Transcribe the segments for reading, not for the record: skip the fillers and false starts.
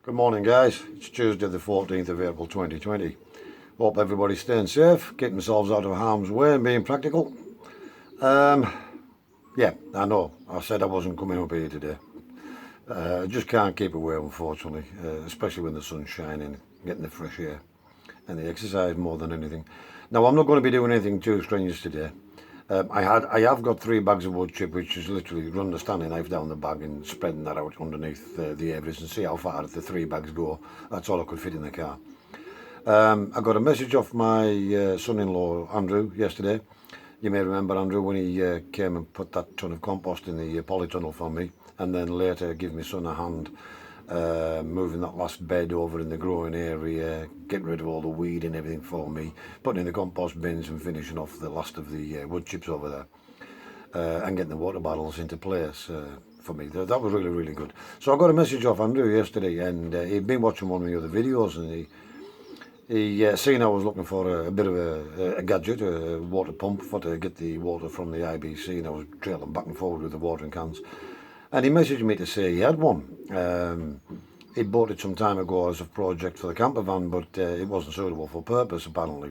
Good morning guys, it's Tuesday the 14th of April 2020. Hope everybody's staying safe, getting themselves out of harm's way and being practical. Yeah, I know, I said I wasn't coming up here today. I just can't keep away unfortunately, especially when the sun's shining, getting the fresh air and the exercise more than anything. Now I'm not going to be doing anything too strenuous today. I have got 3 bags of wood chip, which is literally run the Stanley knife down the bag and spreading that out underneath the average and see how far the 3 bags go. That's all I could fit in the car. I got a message off my son-in-law Andrew yesterday. You may remember Andrew when he came and put that ton of compost in the polytunnel for me, and then later give my son a hand moving that last bed over in the growing area, getting rid of all the weed and everything for me, putting in the compost bins and finishing off the last of the wood chips over there, and getting the water bottles into place for me. That was really good. So I got a message off Andrew yesterday, and he'd been watching one of my other videos, and he seen I was looking for a bit of a gadget, a water pump for to get the water from the IBC, and I was trailing back and forward with the watering cans. And he messaged me to say he had one. He'd bought it some time ago as a project for the camper van, but it wasn't suitable for purpose apparently.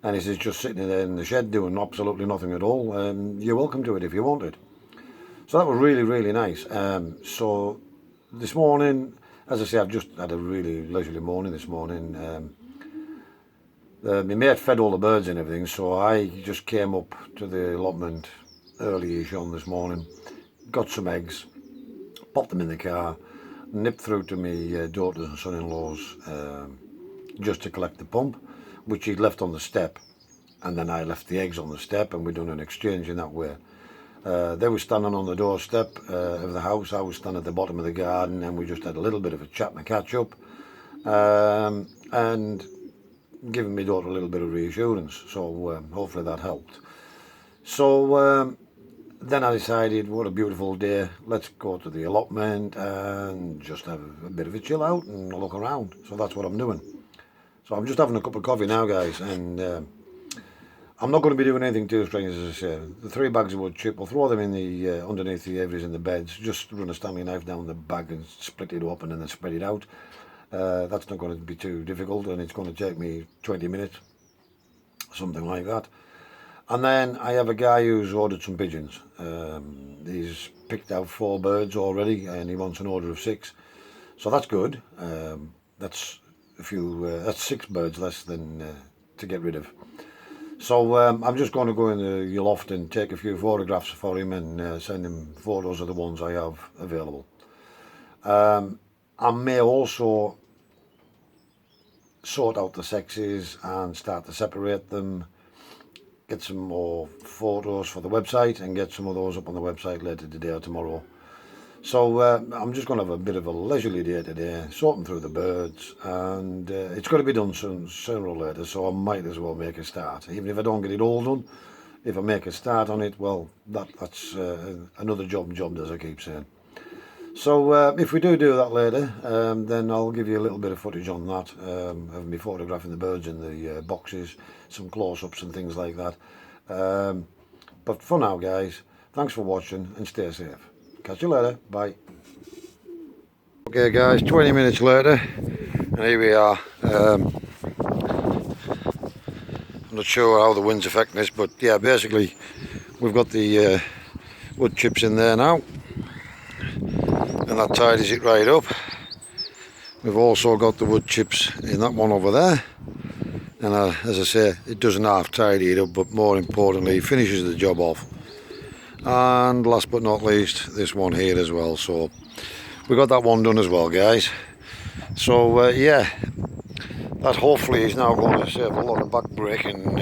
And he says, just sitting there in the shed doing absolutely nothing at all. You're welcome to it if you want it. So that was really nice. So this morning, as I say, I've just had a really leisurely morning this morning. My mate fed all the birds and everything, so I just came up to the allotment early-ish on this morning, got some eggs, popped them in the car, nipped through to my daughter's and son-in-law's just to collect the pump, which he'd left on the step, and then I left the eggs on the step, and we done an exchange in that way. They were standing on the doorstep of the house, I was standing at the bottom of the garden, and we just had a little bit of a chat and a catch up, and giving my daughter a little bit of reassurance, so hopefully that helped. So then I decided, what a beautiful day, let's go to the allotment and just have a bit of a chill out and look around. So that's what I'm doing. So I'm just having a cup of coffee now guys, and I'm not going to be doing anything too strange, as I say. The 3 bags of wood chip, we'll throw them in the underneath the aviaries in the beds, just run a Stanley knife down the bag and split it open and then spread it out. That's not going to be too difficult, and it's going to take me 20 minutes, something like that. And then I have a guy who's ordered some pigeons. He's picked out 4 birds already, and he wants an order of 6. So that's good. That's that's 6 birds less than to get rid of. So I'm just going to go in the loft and take a few photographs for him and send him photos of the ones I have available. I may also sort out the sexes and start to separate them, get some more photos for the website and get some of those up on the website later today or tomorrow. So I'm just going to have a bit of a leisurely day today, sorting through the birds, and it's got to be done sooner or later, so I might as well make a start. Even if I don't get it all done, if I make a start on it, well, that's another job, as I keep saying. So if we do that later, then I'll give you a little bit of footage on that, of me photographing the birds in the boxes, some close-ups and things like that. But for now guys, thanks for watching and stay safe. Catch you later, bye. Okay guys, 20 minutes later, and here we are. I'm not sure how the wind's affecting this, but yeah, basically we've got the wood chips in there now, and that tidies it right up. We've also got the wood chips in that one over there, and as I say, it doesn't half tidy it up, but more importantly, finishes the job off. And last but not least, this one here as well. So we got that one done as well guys. So yeah, that hopefully is now going to save a lot of back breaking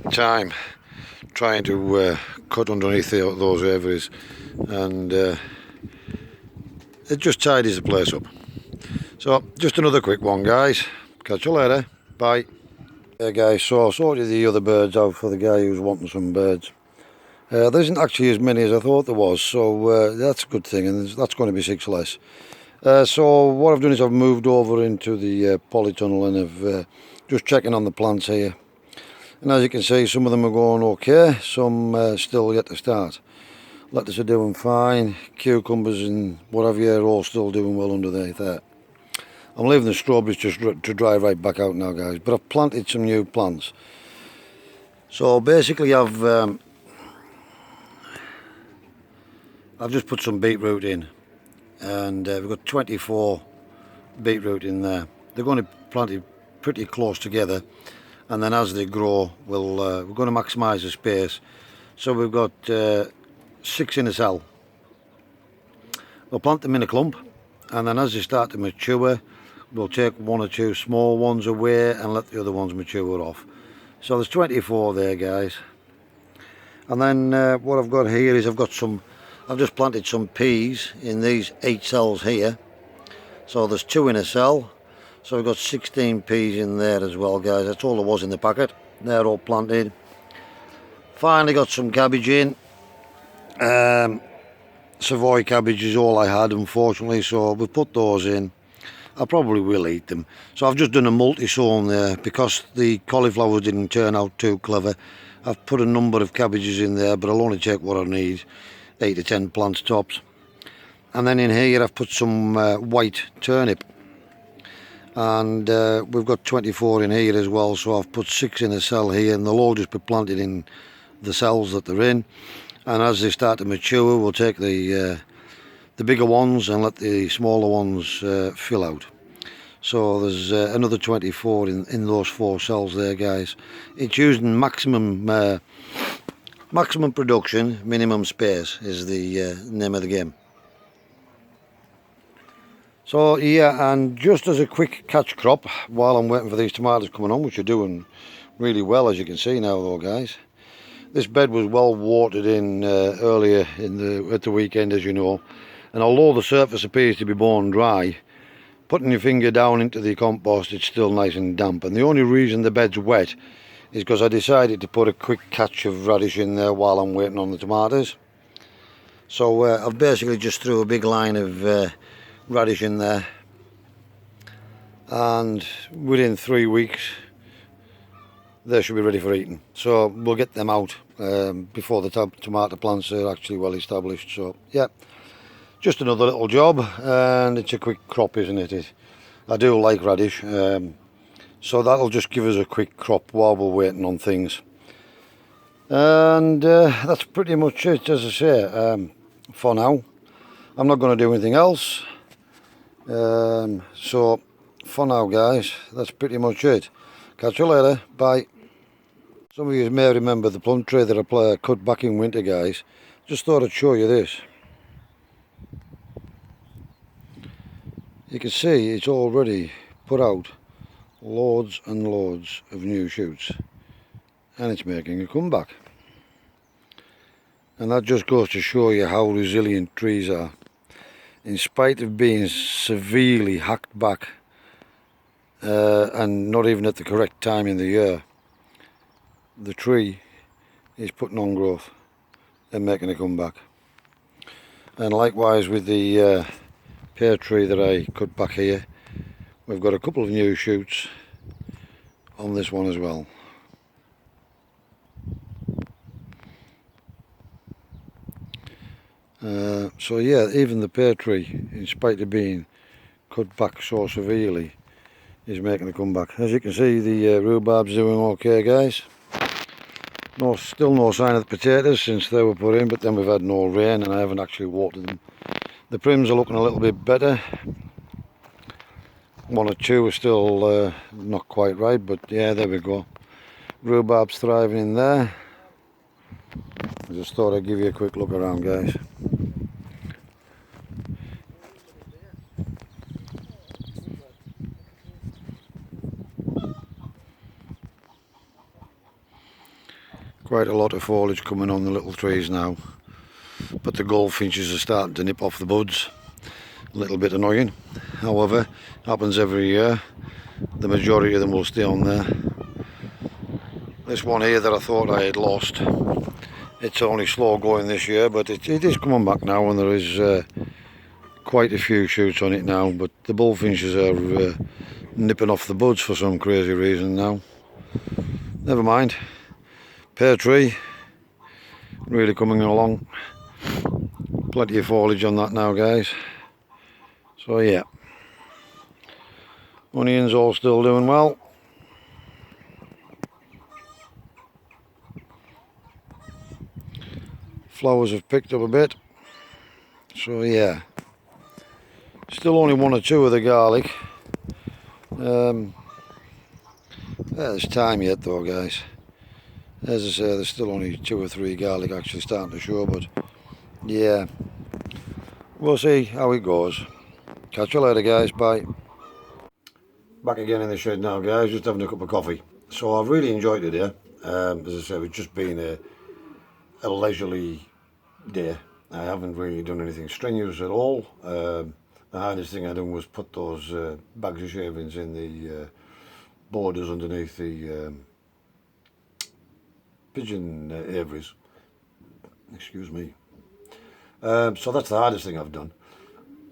time trying to cut underneath those aviaries, and it just tidies the place up. So just another quick one guys, catch you later, bye. Yeah guys, so I sorted the other birds out for the guy who's wanting some birds. There isn't actually as many as I thought there was, so that's a good thing, and that's going to be 6 less. So what I've done is I've moved over into the polytunnel, and I've just checking on the plants here. And as you can see, some of them are going okay, some still yet to start. Lettuce are doing fine. Cucumbers and whatever are all still doing well underneath there. I'm leaving the strawberries just to dry right back out now, guys. But I've planted some new plants. So basically, I've just put some beetroot in, and we've got 24 beetroot in there. They're going to be planted pretty close together, and then as they grow, we're going to maximise the space. So we've got 6 in a cell. We'll plant them in a clump, and then as they start to mature, we'll take 1 or 2 small ones away and let the other ones mature off. So there's 24 there, guys. And then what I've got here is I've just planted some peas in these 8 cells here. So there's 2 in a cell. So we've got 16 peas in there as well, guys. That's all there was in the packet. They're all planted. Finally got some cabbage in. Savoy cabbage is all I had, unfortunately, so we've put those in. I probably will eat them. So I've just done a multi-sown there because the cauliflowers didn't turn out too clever. I've put a number of cabbages in there, but I'll only take what I need, 8 to 10 plants tops. And then in here I've put some white turnip, and we've got 24 in here as well. So I've put 6 in a cell here, and they'll all just be planted in the cells that they're in. And as they start to mature, we'll take the bigger ones and let the smaller ones fill out. So there's another 24 in those 4 cells there, guys. It's using maximum production, minimum space is the name of the game. So yeah, and just as a quick catch crop while I'm waiting for these tomatoes coming on, which are doing really well, as you can see now though, guys. This bed was well watered in earlier at the weekend, as you know, and although the surface appears to be bone dry, putting your finger down into the compost, it's still nice and damp. And the only reason the bed's wet is because I decided to put a quick catch of radish in there while I'm waiting on the tomatoes. So I've basically just threw a big line of radish in there, and within 3 weeks they should be ready for eating. So we'll get them out before the tomato plants are actually well established. So yeah, just another little job, and it's a quick crop, isn't it? I do like radish, so that'll just give us a quick crop while we're waiting on things. And that's pretty much it, as I say, for now. I'm not going to do anything else. So for now, guys, that's pretty much it. Catch you later. Bye. Some of you may remember the plum tree that I cut back in winter, guys. Just thought I'd show you this. You can see it's already put out loads and loads of new shoots, and it's making a comeback. And that just goes to show you how resilient trees are. In spite of being severely hacked back and not even at the correct time in the year, the tree is putting on growth and making a comeback. And likewise with the pear tree that I cut back here, we've got a couple of new shoots on this one as well. So yeah, even the pear tree, in spite of being cut back so severely, is making a comeback. As you can see, the rhubarb's doing okay, guys. Still no sign of the potatoes since they were put in, but then we've had no rain and I haven't actually watered them. The prims are looking a little bit better. 1 or 2 are still not quite right, but yeah, there we go. Rhubarb's thriving in there. I just thought I'd give you a quick look around, guys. Quite a lot of foliage coming on the little trees now, but the goldfinches are starting to nip off the buds. A little bit annoying, however, happens every year. The majority of them will stay on there. This one here that I thought I had lost, it's only slow going this year, but it is coming back now, and there is quite a few shoots on it now, but the bullfinches are nipping off the buds for some crazy reason now. Never mind. Pear tree really coming along. Plenty of foliage on that now, guys. So yeah, onions all still doing well. Flowers have picked up a bit. So yeah, still only one or two of the garlic. There's time yet though, guys. As I say, there's still only 2 or 3 garlic actually starting to show, but yeah, we'll see how it goes. Catch you later, guys. Bye. Back again in the shed now, guys, just having a cup of coffee. So I've really enjoyed today. As I said, it's just been a leisurely day. I haven't really done anything strenuous at all. The hardest thing I done was put those bags of shavings in the borders underneath the pigeon aviaries. Excuse me. So that's the hardest thing I've done.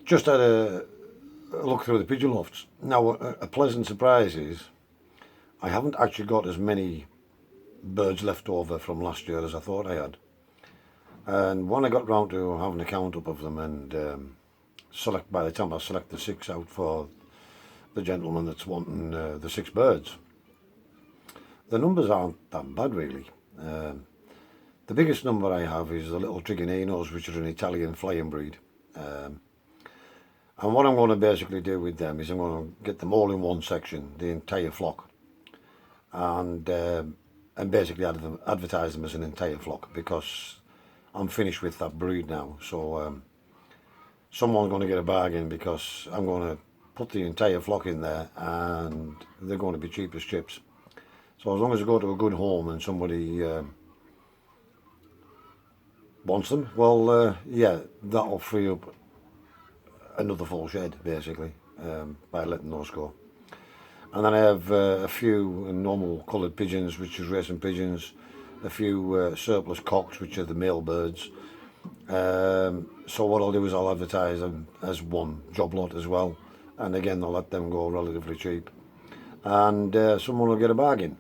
Just had a look through the pigeon lofts. Now, a pleasant surprise is I haven't actually got as many birds left over from last year as I thought I had. And when I got round to having a count up of them and by the time I select the 6 out for the gentleman that's wanting the 6 birds, the numbers aren't that bad really. The biggest number I have is the little Trigonenos, which are an Italian flying breed. And what I'm going to basically do with them is I'm going to get them all in one section, the entire flock, and basically advertise them as an entire flock, because I'm finished with that breed now. So someone's going to get a bargain, because I'm going to put the entire flock in there and they're going to be cheap as chips. So as long as I go to a good home and somebody wants them, well, yeah, that'll free up another full shed basically, by letting those go. And then I have a few normal coloured pigeons, which is racing pigeons, a few surplus cocks, which are the male birds. So what I'll do is I'll advertise them as one job lot as well, and again I'll let them go relatively cheap, and someone will get a bargain.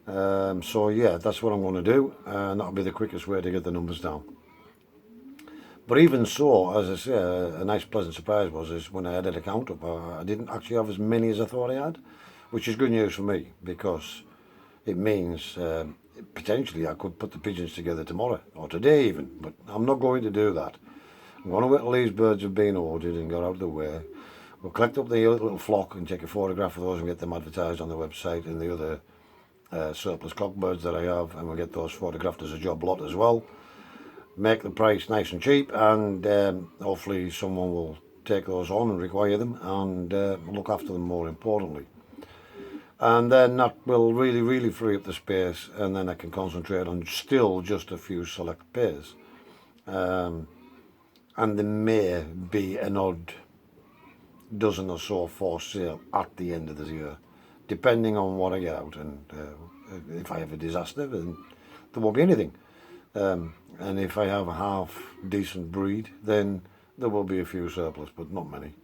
So yeah, that's what I'm going to do, and that'll be the quickest way to get the numbers down. But even so, as I say, a nice pleasant surprise is when I added a count up, I didn't actually have as many as I thought I had, which is good news for me, because it means potentially I could put the pigeons together tomorrow or today even, but I'm not going to do that. I'm going to wait till these birds have been ordered and got out of the way. We'll collect up the little flock and take a photograph of those and get them advertised on the website, and the other surplus cockbirds that I have, and we'll get those photographed as a job lot as well. Make the price nice and cheap, and hopefully someone will take those on and require them and look after them more importantly. And then that will really free up the space, and then I can concentrate on still just a few select pairs. And there may be an odd dozen or so for sale at the end of the year, depending on what I get out, and if I have a disaster then there won't be anything. And if I have a half decent breed, then there will be a few surplus, but not many.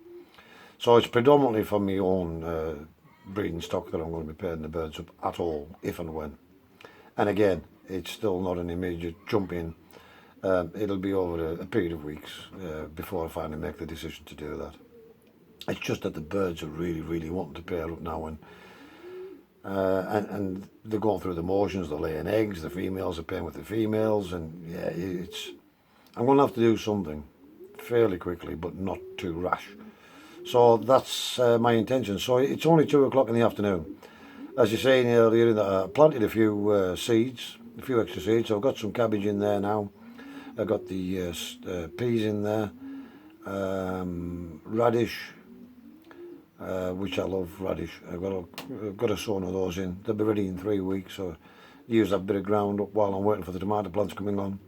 So it's predominantly for my own breeding stock that I'm going to be pairing the birds up at all, if and when. And again, it's still not an immediate jump in. It'll be over a period of weeks before I finally make the decision to do that. It's just that the birds are really wanting to pair up now, and they're going through the motions. They're laying eggs, the females are pairing with the females, and yeah, I'm going to have to do something fairly quickly, but not too rash. So that's my intention. So it's only 2 o'clock in the afternoon. As you saying earlier, I planted a few seeds, a few extra seeds. So I've got some cabbage in there now. I've got the peas in there, radish, which I love radish. I've got a sown of those in. They'll be ready in 3 weeks, so use that bit of ground up while I'm waiting for the tomato plants coming on.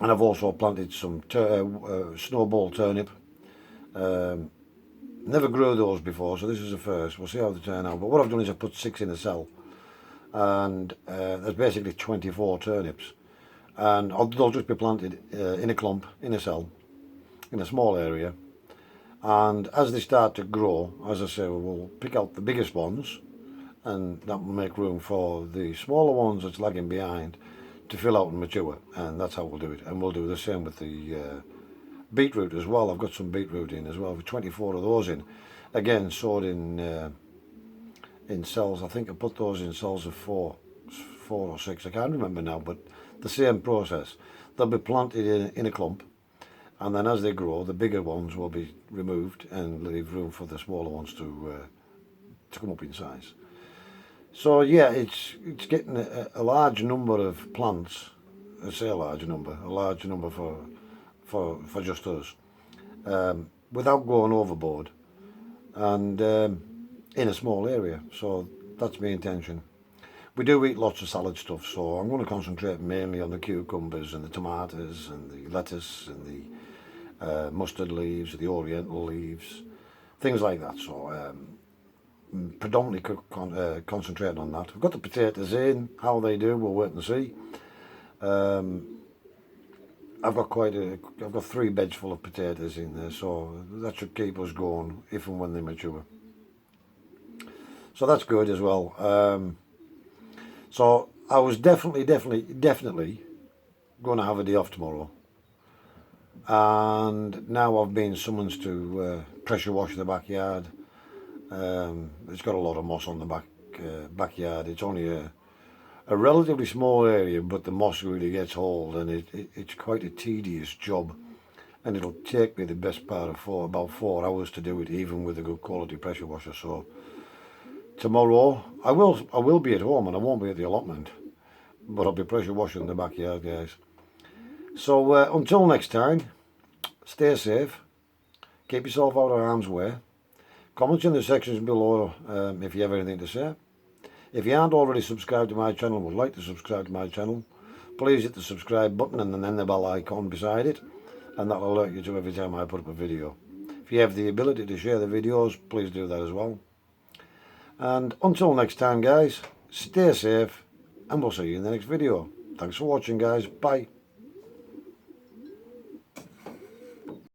And I've also planted some snowball turnip. Never grew those before, so this is the first. We'll see how they turn out. But what I've done is I've put 6 in a cell, and there's basically 24 turnips, and they'll just be planted in a clump, in a cell, in a small area. And as they start to grow, as I say, we'll pick out the biggest ones, and that will make room for the smaller ones that's lagging behind to fill out and mature, and that's how we'll do it. And we'll do the same with the beetroot as well. I've got some beetroot in as well, with 24 of those in. Again, sowed in cells. I think I put those in cells of four or six. I can't remember now, but the same process. They'll be planted in a clump, and then as they grow, the bigger ones will be removed and leave room for the smaller ones to come up in size. So yeah, it's getting a large number of plants. I say a large number for just us, without going overboard, and in a small area. So that's my intention. We do eat lots of salad stuff, so I'm going to concentrate mainly on the cucumbers and the tomatoes and the lettuce and the mustard leaves, the oriental leaves, things like that. So predominantly concentrating on that. We've got the potatoes in. How they do, we'll wait and see. I've got 3 beds full of potatoes in there, so that should keep us going if and when they mature. So that's good as well. So I was definitely going to have a day off tomorrow, and now I've been summoned to pressure wash the backyard. It's got a lot of moss on the backyard. It's only a relatively small area, but the moss really gets hold, and it's quite a tedious job, and it'll take me the best part of about 4 hours to do it, even with a good quality pressure washer. So tomorrow I will be at home, and I won't be at the allotment, but I'll be pressure washing the backyard, guys. So until next time, stay safe, keep yourself out of harm's way. Comments in the sections below if you have anything to say. If you aren't already subscribed to my channel and would like to subscribe to my channel, please hit the subscribe button and then the bell icon beside it, and that'll alert you to every time I put up a video. If you have the ability to share the videos, please do that as well. And until next time, guys, stay safe, and we'll see you in the next video. Thanks for watching, guys. Bye.